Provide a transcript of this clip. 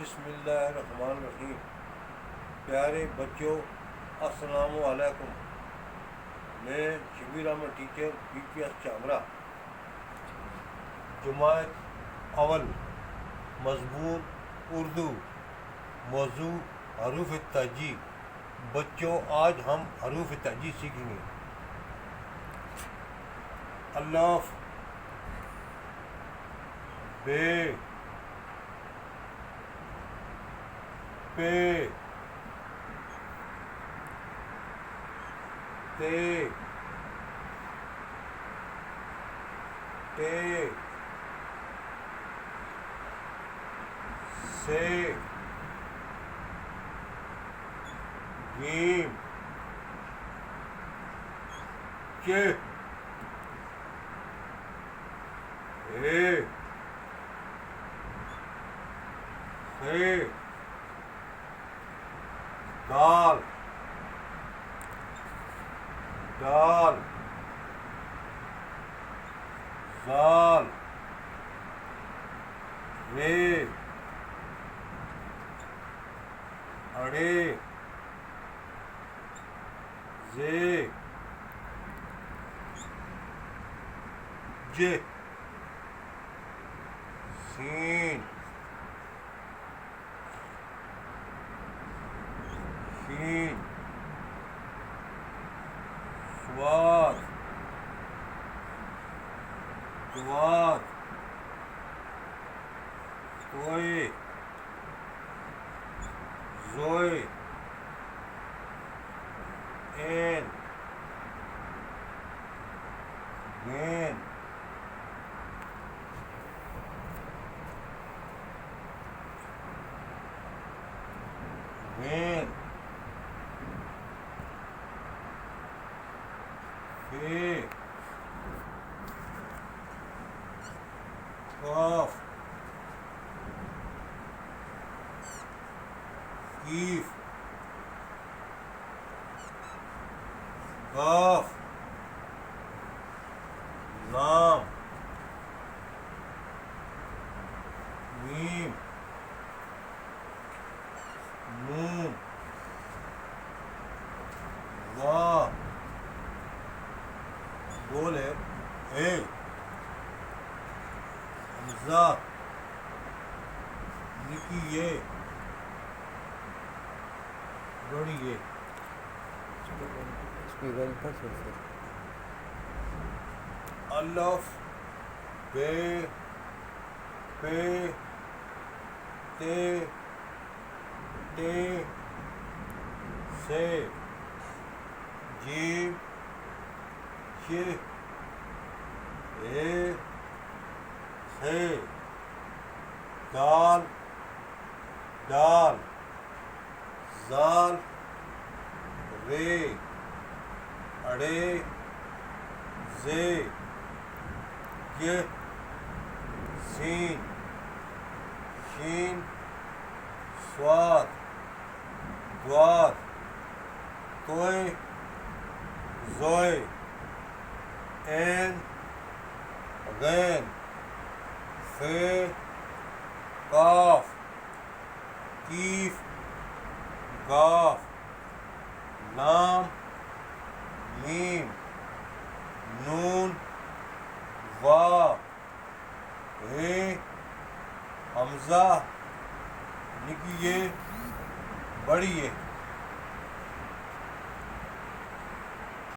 بسم اللہ الرحمن الرحیم۔ پیارے بچوں، السلام علیکم۔ میں شبیر احمد ٹیچر BPS چامرہ، جماعت اول، مضمون اردو، موضوع حروف تہجی۔ بچوں، آج ہم حروف تہجی سیکھیں گے۔ الف، بے، پے، تے، ٹے، سے، جیم، چے، اے، سے، دال، دال، زال، رے، اڑے، زے، جے، سین، شین، صاد، ضاد، طوے، زوئے، عین، غین، غین، فے، قاف، کیف، قاف، لام، میم، نون، واو، گول ہے، اے، حمزہ، نکی یہ، بڑی یہ، الف، بے، پے، تے، ٹے، سے، جیم، چے، اے، سے، دال، ڈال، زال، رے، اڑے، زے، یہ، سین، شین، صاد، ضاد، طوے، زوئے، عین، غین، فے، قاف، کیف، قاف، لام، میم، نون، واو، اے، حمزہ، نکی یہ، بڑی یہ۔